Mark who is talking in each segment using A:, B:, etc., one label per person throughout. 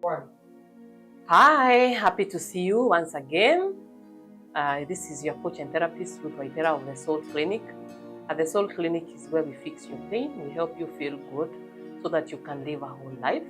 A: One.
B: Hi, happy to see you once again. This is your coach and therapist, Ruth Waithera of the Soul Clinic. At the Soul Clinic is where we fix your pain, we help you feel good so that you can live a whole life.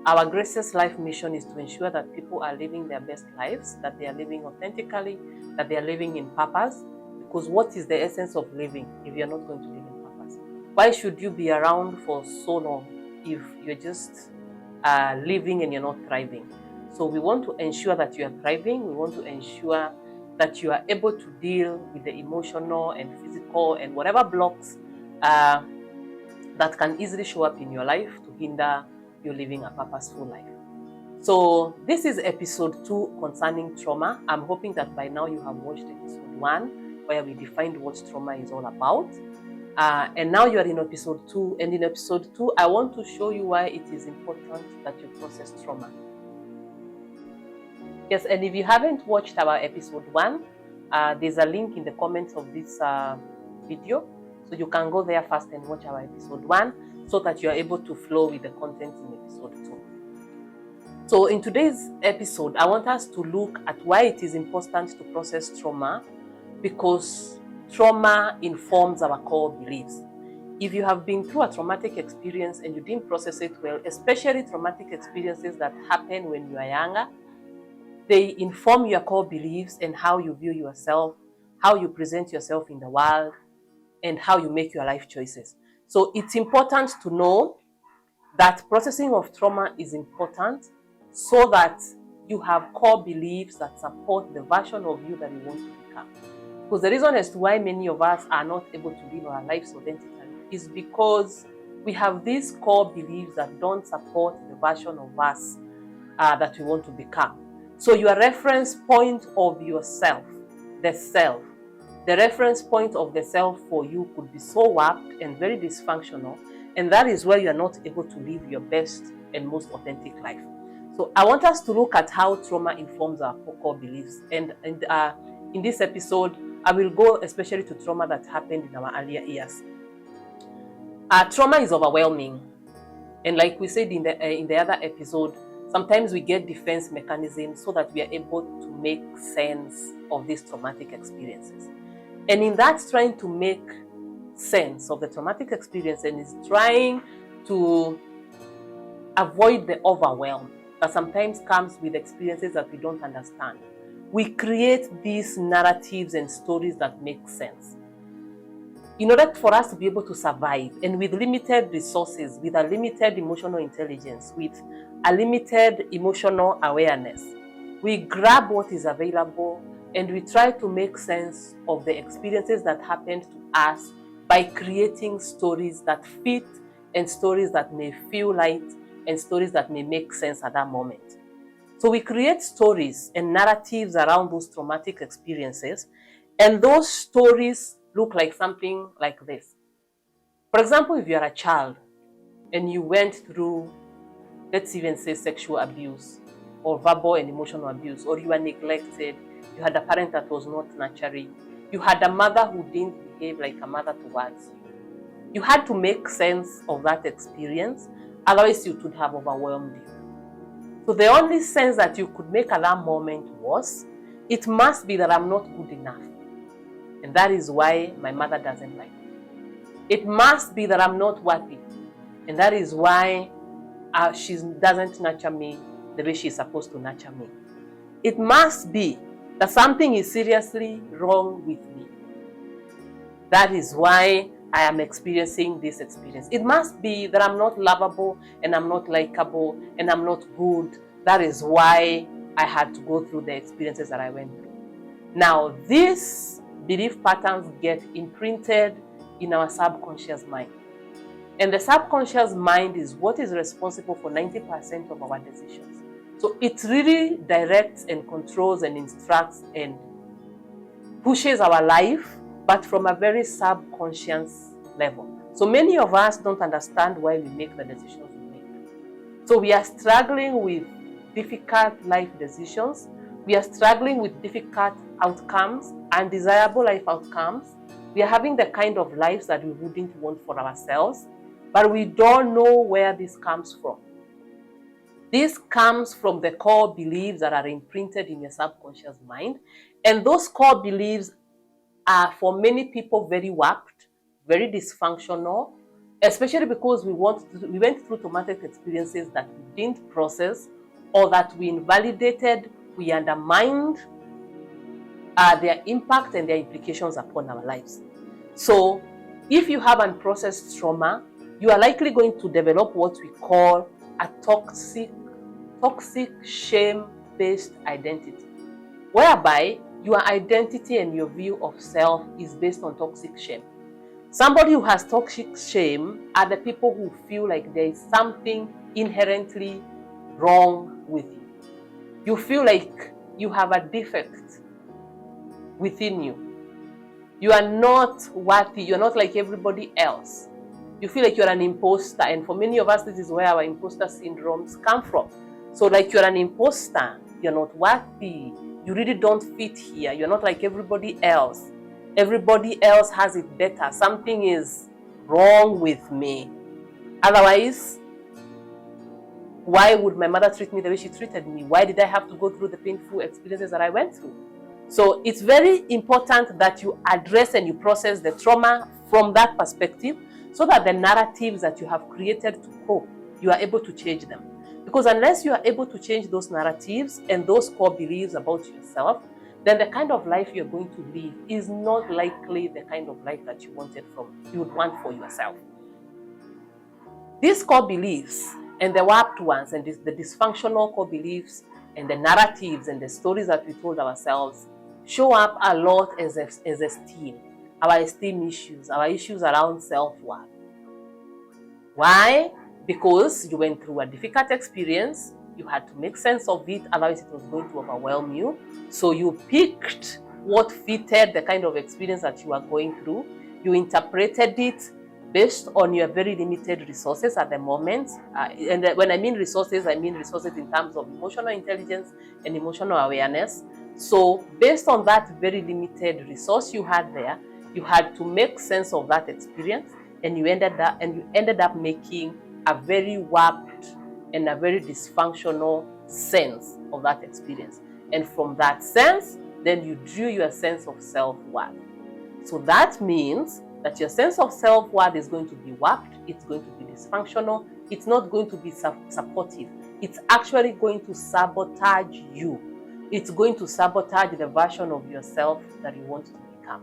B: Our greatest life mission is to ensure that people are living their best lives, that they are living authentically, that they are living in purpose. Because what is the essence of living if you're not going to live in purpose? Why should you be around for so long if you're just living and you're not thriving? So we want to ensure that you are thriving. We want to ensure that you are able to deal with the emotional and physical and whatever blocks that can easily show up in your life to hinder you living a purposeful life. So this is episode 2 concerning trauma. I'm hoping that by now you have watched episode 1 where we defined what trauma is all about. And now you are in episode 2. And in episode 2, I want to show you why it is important that you process trauma. Yes, and if you haven't watched our episode 1, there's a link in the comments of this video. So you can go there first and watch our episode 1 so that you are able to flow with the content in episode 2. So in today's episode, I want us to look at why it is important to process trauma, because trauma informs our core beliefs. If you have been through a traumatic experience and you didn't process it well, especially traumatic experiences that happen when you are younger, they inform your core beliefs and how you view yourself, how you present yourself in the world, and how you make your life choices. So it's important to know that processing of trauma is important so that you have core beliefs that support the version of you that you want to become. Because the reason as to why many of us are not able to live our lives authentically is because we have these core beliefs that don't support the version of us that we want to become. So your reference point of yourself, the self, the reference point of the self for you could be so warped and very dysfunctional, and that is where you are not able to live your best and most authentic life. So I want us to look at how trauma informs our core beliefs. And in this episode, I will go especially to trauma that happened in our earlier years. Trauma is overwhelming. And like we said in the other episode, sometimes we get defense mechanisms so that we are able to make sense of these traumatic experiences. And in that trying to make sense of the traumatic experience and is trying to avoid the overwhelm that sometimes comes with experiences that we don't understand, we create these narratives and stories that make sense. In order for us to be able to survive, and with limited resources, with a limited emotional intelligence, with a limited emotional awareness, we grab what is available and we try to make sense of the experiences that happened to us by creating stories that fit and stories that may feel light and stories that may make sense at that moment. So we create stories and narratives around those traumatic experiences, and those stories look like something like this. For example, if you are a child and you went through, let's even say, sexual abuse or verbal and emotional abuse, or you were neglected, you had a parent that was not nurturing, you had a mother who didn't behave like a mother towards you. You had to make sense of that experience, otherwise it would have overwhelmed you. So the only sense that you could make at that moment was, it must be that I'm not good enough. And that is why my mother doesn't like me. It must be that I'm not worthy. And that is why she doesn't nurture me the way she's supposed to nurture me. It must be that something is seriously wrong with me. That is why I am experiencing this experience. It must be that I'm not lovable and I'm not likable and I'm not good. That is why I had to go through the experiences that I went through. Now, these belief patterns get imprinted in our subconscious mind. And the subconscious mind is what is responsible for 90% of our decisions. So it really directs and controls and instructs and pushes our life, but from a very subconscious level. So many of us don't understand why we make the decisions we make. So we are struggling with difficult life decisions. We are struggling with difficult outcomes, undesirable life outcomes. We are having the kind of lives that we wouldn't want for ourselves, but we don't know where this comes from. This comes from the core beliefs that are imprinted in your subconscious mind. And those core beliefs are, for many people, very warped, very dysfunctional, especially because we went through traumatic experiences that we didn't process, or that we invalidated, we undermined their impact and their implications upon our lives. So if you have unprocessed trauma, you are likely going to develop what we call a toxic shame-based identity, whereby your identity and your view of self is based on toxic shame. Somebody who has toxic shame are the people who feel like there is something inherently wrong with you. You feel like you have a defect within you. You are not worthy. You're not like everybody else. You feel like you're an imposter. And for many of us, this is where our imposter syndromes come from. So like you're an imposter. You're not worthy. You really don't fit here. You're not like everybody else. Everybody else has it better. Something is wrong with me. Otherwise, why would my mother treat me the way she treated me? Why did I have to go through the painful experiences that I went through? So it's very important that you address and you process the trauma from that perspective, so that the narratives that you have created to cope, you are able to change them. Because unless you are able to change those narratives and those core beliefs about yourself, then the kind of life you're going to live is not likely the kind of life that you would want for yourself. These core beliefs and the warped ones and the dysfunctional core beliefs and the narratives and the stories that we told ourselves show up a lot as esteem, our esteem issues, our issues around self-worth. Why? Because you went through a difficult experience, you had to make sense of it, otherwise it was going to overwhelm you. So you picked what fitted the kind of experience that you are going through. You interpreted it based on your very limited resources at the moment. And when I mean resources in terms of emotional intelligence and emotional awareness. So based on that very limited resource you had there, you had to make sense of that experience, and you ended up making a very warped and a very dysfunctional sense of that experience. And from that sense, then you drew your sense of self-worth. So that means that your sense of self-worth is going to be warped, it's going to be dysfunctional, it's not going to be supportive. It's actually going to sabotage you. It's going to sabotage the version of yourself that you want to become.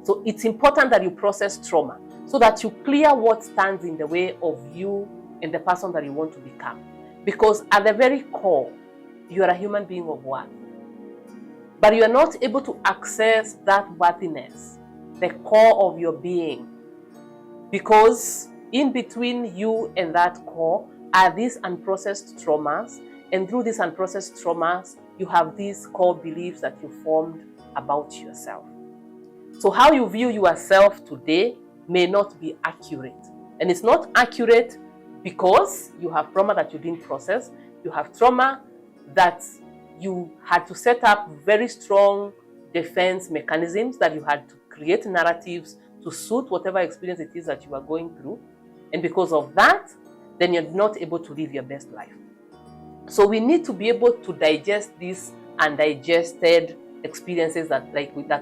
B: So it's important that you process trauma so that you clear what stands in the way of you and the person that you want to become. Because at the very core, you are a human being of worth. But you are not able to access that worthiness, the core of your being, because in between you and that core are these unprocessed traumas, and through these unprocessed traumas, you have these core beliefs that you formed about yourself. So how you view yourself today may not be accurate. And it's not accurate because you have trauma that you didn't process. You have trauma that you had to set up very strong defense mechanisms, that you had to create narratives to suit whatever experience it is that you are going through. And because of that, then you're not able to live your best life. So we need to be able to digest these undigested experiences that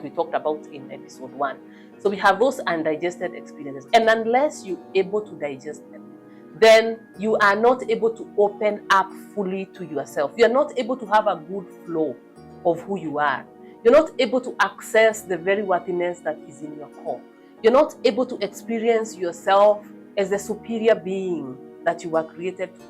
B: we talked about in episode 1. So we have those undigested experiences. And unless you're able to digest them, then you are not able to open up fully to yourself. You're not able to have a good flow of who you are. You're not able to access the very worthiness that is in your core. You're not able to experience yourself as the superior being that you were created to be.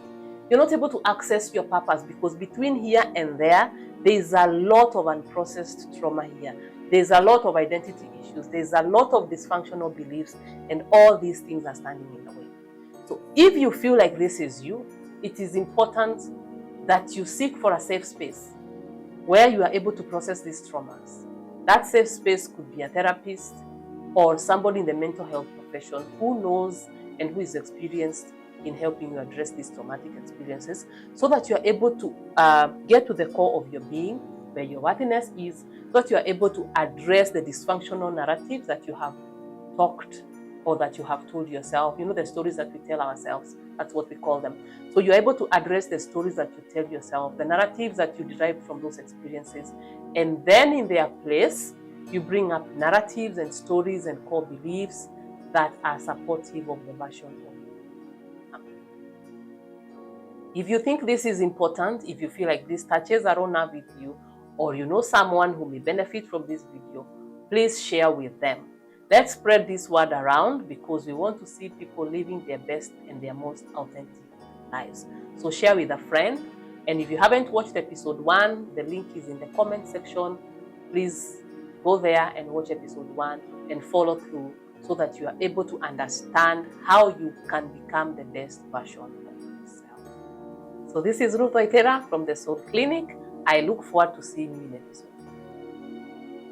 B: You're not able to access your purpose, because between here and there is a lot of unprocessed trauma here. There's a lot of identity issues. There's a lot of dysfunctional beliefs, and all these things are standing in the way. So if you feel like this is you, it is important that you seek for a safe space where you are able to process these traumas. That safe space could be a therapist or somebody in the mental health profession who knows and who is experienced in helping you address these traumatic experiences, so that you are able to get to the core of your being, where your worthiness is, so that you are able to address the dysfunctional narratives that you have talked or that you have told yourself. You know, the stories that we tell ourselves That's what we call them. So you're able to address the stories that you tell yourself, the narratives that you derive from those experiences. And then in their place, you bring up narratives and stories and core beliefs that are supportive of the version of you. If you think this is important, if you feel like this touches a nerve with you, or you know someone who may benefit from this video, please share with them. Let's spread this word around because we want to see people living their best and their most authentic lives. So share with a friend. And if you haven't watched episode 1, the link is in the comment section. Please go there and watch episode 1 and follow through so that you are able to understand how you can become the best version of yourself. So this is Ruth Oitera from the Soul Clinic. I look forward to seeing you in episode